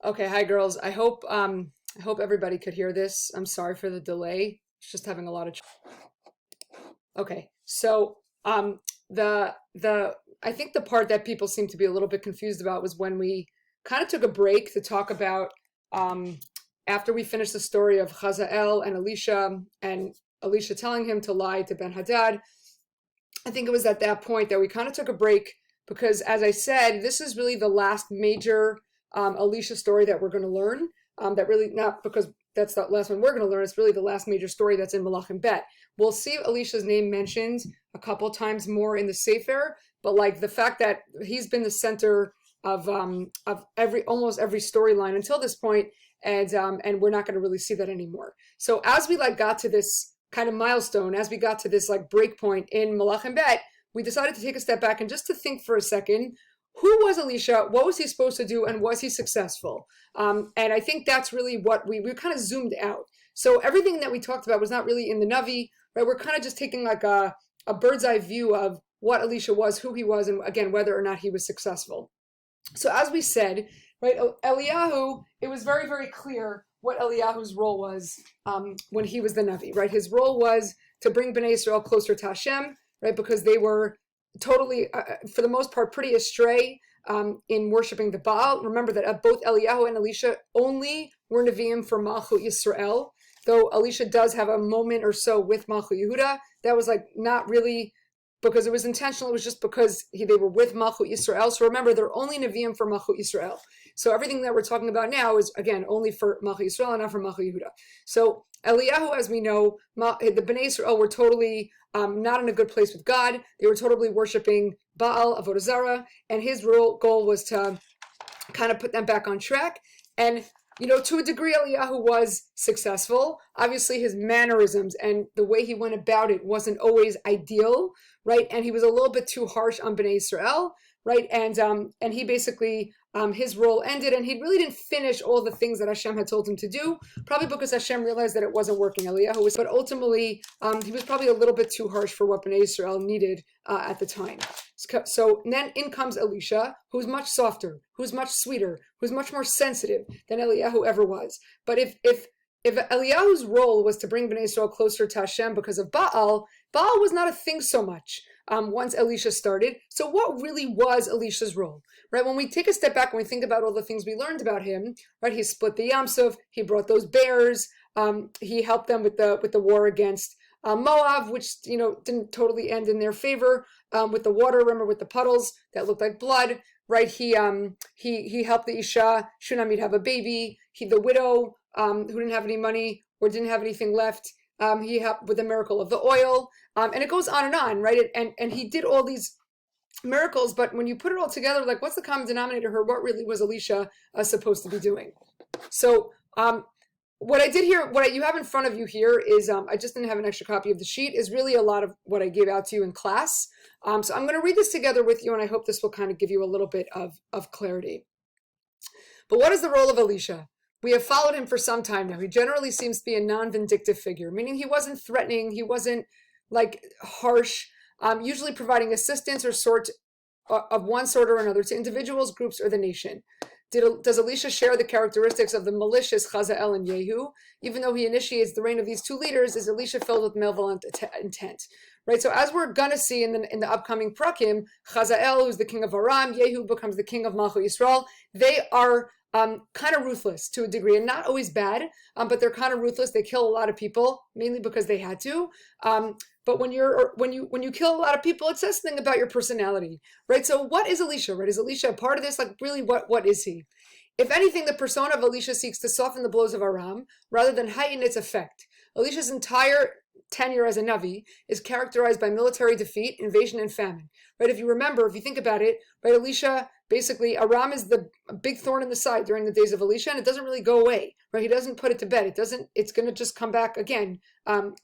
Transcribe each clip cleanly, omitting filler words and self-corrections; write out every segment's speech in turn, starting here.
Okay, hi girls. I hope everybody could hear this. I'm sorry for the delay. It's just having a lot of Okay. So I think the part that people seem to be a little bit confused about was when we kind of took a break to talk about um after we finished the story of Hazael and Elisha telling him to lie to Ben Hadad. I think it was at that point that we kind of took a break because, as I said, this is really the last major Elisha story that we're going to learn. That really, not because that's the last one we're going to learn, it's really the last major story that's in Malachim Bet. We'll see Elisha's name mentioned a couple times more in the Sefer, but like the fact that he's been the center of every almost every storyline until this point, and we're not going to really see that anymore. So as we like got to this kind of milestone, as we got to this like break point in Malachim Bet, we decided to take a step back and just to think for a second, who was Elisha? What was he supposed to do? And was he successful? And I think that's really what we kind of zoomed out. So everything that we talked about was not really in the Navi, right? We're kind of just taking like a bird's eye view of what Elisha was, who he was, and again, whether or not he was successful. So as we said, right, Eliyahu, it was very, very clear what Eliyahu's role was when he was the Navi, right? His role was to bring Bnei Israel closer to Hashem, right? Because they were totally, for the most part, pretty astray in worshiping the Baal. Remember that both Eliyahu and Elisha only were Nevi'im for Malchut Yisrael, though Elisha does have a moment or so with Malchut Yehuda. That was like not really because it was intentional. It was just because they were with Malchut Yisrael. So remember, they're only Nevi'im for Malchut Yisrael. So everything that we're talking about now is, again, only for Malchut Yisrael and not for Malchut Yehuda. So Eliyahu, as we know, the Bnei Israel were totally not in a good place with God. They were totally worshiping Baal, Avodah Zarah, and his goal was to kind of put them back on track. And to a degree, Eliyahu was successful. Obviously, his mannerisms and the way he went about it wasn't always ideal, right? And he was a little bit too harsh on Bnei Israel, right? And he basically his role ended, and he really didn't finish all the things that Hashem had told him to do. Probably because Hashem realized that it wasn't working. Eliyahu was, but ultimately, he was probably a little bit too harsh for what Bnei Israel needed at the time. So then in comes Elisha, who's much softer, who's much sweeter, who's much more sensitive than Eliyahu ever was. But if Eliyahu's role was to bring Bnei Israel closer to Hashem because of Baal, Baal was not a thing so much once Elisha started. So what really was Elisha's role? Right? When we take a step back and we think about all the things we learned about him, right? He split the Yam Suf, he brought those bears, he helped them with the war against Moab, which didn't totally end in their favor. With the water, remember, with the puddles that looked like blood, right? He helped the Isha Shunamid have a baby. The widow who didn't have any money or didn't have anything left. He helped with the miracle of the oil, and it goes on, right? And he did all these miracles, but when you put it all together, like, what's the common denominator here? What really was Elisha supposed to be doing? So what I did here, you have in front of you here is, I just didn't have an extra copy of the sheet, is really a lot of what I gave out to you in class. So I'm going to read this together with you, and I hope this will kind of give you a little bit of clarity. But what is the role of Elisha? We have followed him for some time now. He generally seems to be a non-vindictive figure, meaning he wasn't threatening, he wasn't like harsh, usually providing assistance or sort of one sort or another to individuals, groups, or the nation. Does Elisha share the characteristics of the malicious Hazael and Yehu? Even though he initiates the reign of these two leaders, is Elisha filled with malevolent intent? Right. So as we're gonna see in the upcoming prakim, Hazael, who's the king of Aram, Yehu becomes the king of Malchut Yisrael. They are kind of ruthless to a degree, and not always bad, but they're kind of ruthless. They kill a lot of people, mainly because they had to. But when you kill a lot of people, it says something about your personality, right? So what is Elisha, right? Is Elisha a part of this? Like, really, what is he? If anything, the persona of Elisha seeks to soften the blows of Aram rather than heighten its effect. Elisha's entire tenure as a Navi is characterized by military defeat, invasion, and famine, right? If you think about it, right, Elisha, basically, Aram is the big thorn in the side during the days of Elisha, and it doesn't really go away, right? He doesn't put it to bed. It's going to just come back again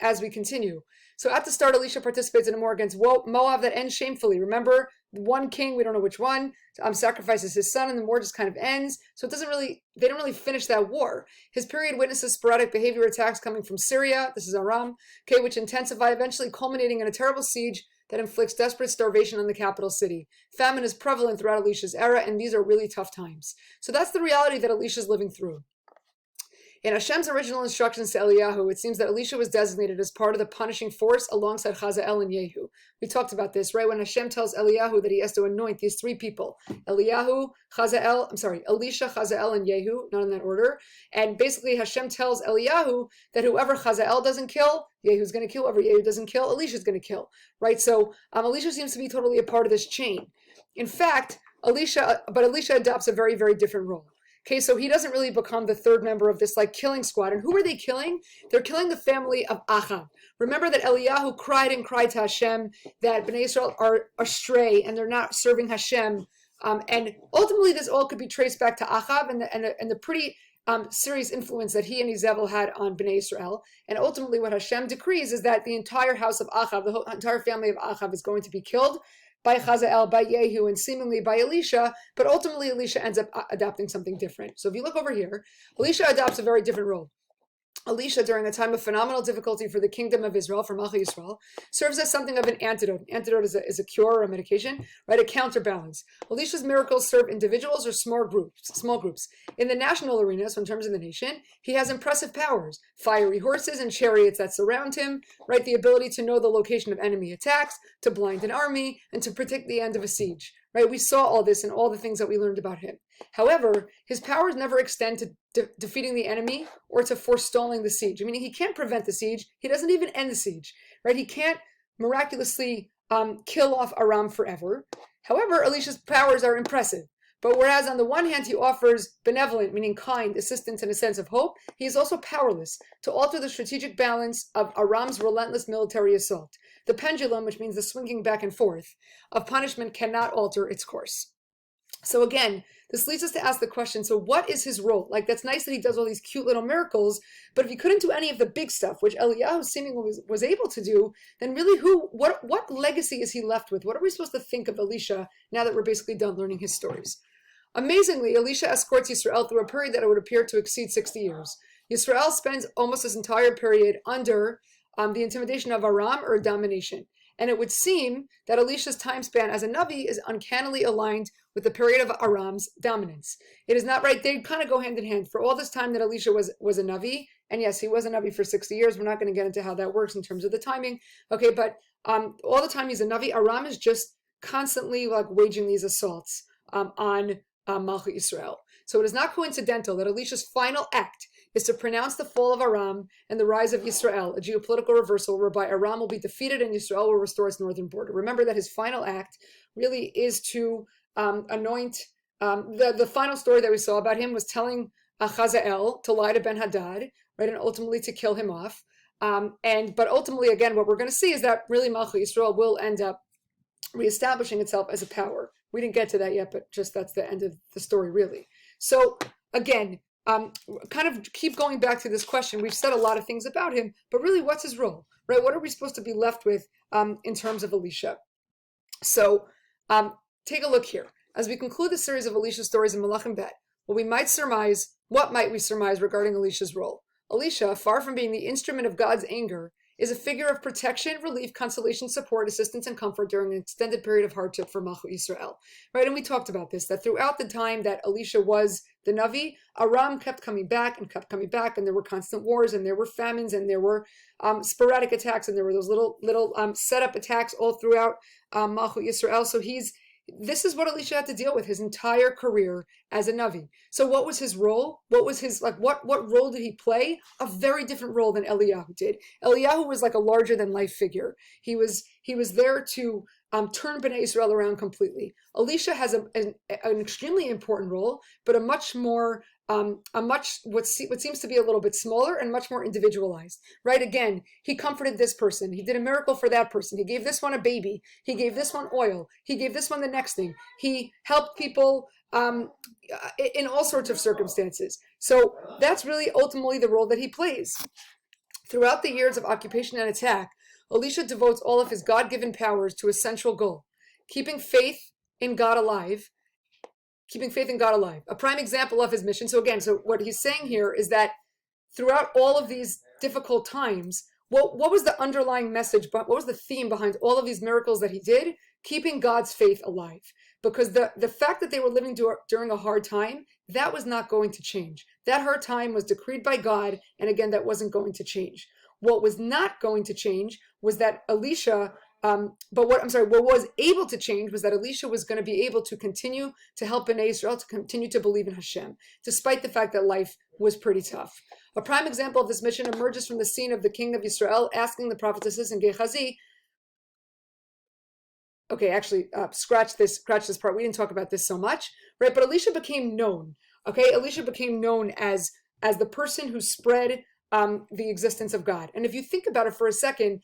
as we continue. So at the start, Elisha participates in a war against Moab that ends shamefully. Remember, one king, we don't know which one, sacrifices his son, and the war just kind of ends. So they don't really finish that war. His period witnesses sporadic behavior attacks coming from Syria, this is Aram, okay, which intensify, eventually culminating in a terrible siege that inflicts desperate starvation on the capital city. Famine is prevalent throughout Elisha's era, and these are really tough times. So that's the reality that Elisha is living through. In Hashem's original instructions to Eliyahu, it seems that Elisha was designated as part of the punishing force alongside Hazael and Yehu. We talked about this, right? When Hashem tells Eliyahu that he has to anoint these three people, Elisha, Hazael, and Yehu, not in that order. And basically Hashem tells Eliyahu that whoever Hazael doesn't kill, Yehu's going to kill. Whoever Yehu doesn't kill, Elisha's going to kill, right? So Elisha seems to be totally a part of this chain. In fact, Elisha adopts a very, very different role. Okay, so he doesn't really become the third member of this killing squad. And who are they killing? They're killing the family of Achab. Remember that Eliyahu cried to Hashem that Bnei Israel are astray and they're not serving Hashem. And ultimately, this all could be traced back to Achab and the pretty serious influence that he and Izebel had on Bnei Israel. And ultimately, what Hashem decrees is that the entire house of Achab, the whole entire family of Achab, is going to be killed by Hazael, by Yehu, and seemingly by Elisha, but ultimately Elisha ends up adopting something different. So if you look over here, Elisha adopts a very different role. Elisha, during a time of phenomenal difficulty for the kingdom of Israel, for Malchut Yisrael, serves as something of an antidote. An antidote is a cure or a medication, right? A counterbalance. Elisha's miracles serve individuals or small groups. In the national arena, so in terms of the nation, he has impressive powers. Fiery horses and chariots that surround him, right? The ability to know the location of enemy attacks, to blind an army, and to predict the end of a siege. Right? We saw all this and all the things that we learned about him. However, his powers never extend to defeating the enemy or to forestalling the siege. I mean, he can't prevent the siege. He doesn't even end the siege, right? He can't miraculously kill off Aram forever. However, Elisha's powers are impressive. But whereas on the one hand, he offers benevolent, meaning kind, assistance and a sense of hope, he is also powerless to alter the strategic balance of Aram's relentless military assault. The pendulum, which means the swinging back and forth, of punishment cannot alter its course. So again, this leads us to ask the question, so what is his role? That's nice that he does all these cute little miracles, but if he couldn't do any of the big stuff, which Eliyahu seemingly was able to do, then really what legacy is he left with? What are we supposed to think of Elisha now that we're basically done learning his stories? Amazingly, Elisha escorts Yisrael through a period that would appear to exceed 60 years. Yisrael spends almost this entire period under the intimidation of Aram or domination. And it would seem that Elisha's time span as a Navi is uncannily aligned with the period of Aram's dominance. It is not right. They kind of go hand in hand. For all this time that Elisha was a Navi, and yes, he was a Navi for 60 years. We're not going to get into how that works in terms of the timing. Okay, but all the time he's a Navi, Aram is just constantly waging these assaults on Malchut Yisrael. So it is not coincidental that Elisha's final act is to pronounce the fall of Aram and the rise of Yisrael, a geopolitical reversal whereby Aram will be defeated and Yisrael will restore its northern border. Remember that his final act really is to anoint. The final story that we saw about him was telling Hazael to lie to Ben-Hadad, right, and ultimately to kill him off. But ultimately, again, what we're going to see is that really Malchut Yisrael will end up reestablishing itself as a power. We didn't get to that yet, but just that's the end of the story, really. So again, kind of keep going back to this question. We've said a lot of things about him, but really, what's his role, right? What are we supposed to be left with in terms of Elisha? So take a look here. As we conclude the series of Elisha stories in Malachim Bet, what might we surmise regarding Elisha's role? Elisha, far from being the instrument of God's anger, is a figure of protection, relief, consolation, support, assistance, and comfort during an extended period of hardship for Malchut Yisrael. Right, and we talked about this, that throughout the time that Elisha was the Navi, Aram kept coming back, and there were constant wars, and there were famines, and there were sporadic attacks, and there were those little setup attacks all throughout Malchut Yisrael. So this is what Elisha had to deal with his entire career as a Navi. So what was his role? What was his, what role did he play? A very different role than Eliyahu did. Eliyahu was like a larger than life figure. He was there to turn Bnei Israel around completely. Elisha has an extremely important role, but what seems to be a little bit smaller and much more individualized, right? Again, he comforted this person. He did a miracle for that person. He gave this one a baby. He gave this one oil. He gave this one the next thing. He helped people in all sorts of circumstances. So that's really ultimately the role that he plays. Throughout the years of occupation and attack, Elisha devotes all of his God-given powers to a central goal, keeping faith in God alive. A prime example of his mission. So what he's saying here is that throughout all of these difficult times, what was the underlying message, but what was the theme behind all of these miracles that he did? Keeping God's faith alive. Because the fact that they were living during a hard time, that was not going to change. That hard time was decreed by God, and again, that wasn't going to change. What was not going to change was that Elisha, what was able to change was that Elisha was going to be able to continue to help Bnei Israel, to continue to believe in Hashem, despite the fact that life was pretty tough. A prime example of this mission emerges from the scene of the king of Israel asking the prophetesses in Gehazi. Okay, actually, scratch this part. We didn't talk about this so much, right? But Elisha became known. Okay, Elisha became known as the person who spread the existence of God. And if you think about it for a second,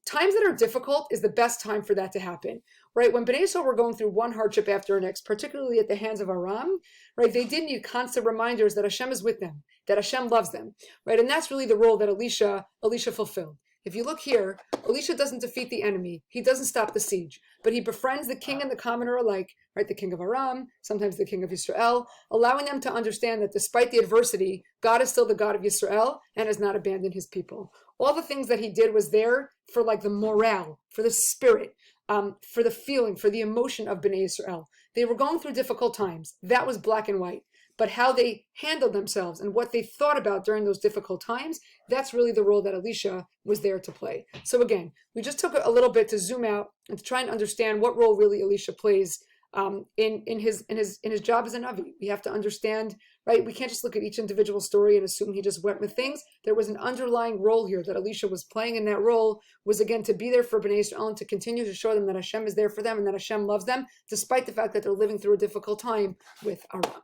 times that are difficult is the best time for that to happen, right? When Bnei Israel were going through one hardship after the next, particularly at the hands of Aram, right? They did need constant reminders that Hashem is with them, that Hashem loves them, right? And that's really the role that Elisha fulfilled. If you look here, Elisha doesn't defeat the enemy. He doesn't stop the siege, but he befriends the king and the commoner alike, right? The king of Aram, sometimes the king of Israel, allowing them to understand that despite the adversity, God is still the God of Israel and has not abandoned his people. All the things that he did was there for like the morale, for the spirit, for the feeling, for the emotion of Bnei Israel. They were going through difficult times. That was black and white. But how they handled themselves and what they thought about during those difficult times, that's really the role that Elisha was there to play. So again, we just took a little bit to zoom out and to try and understand what role really Elisha plays in his job as a Navi. We have to understand, right? We can't just look at each individual story and assume he just went with things. There was an underlying role here that Elisha was playing, and that role was again to be there for Bnei Israel and to continue to show them that Hashem is there for them and that Hashem loves them, despite the fact that they're living through a difficult time with Aram.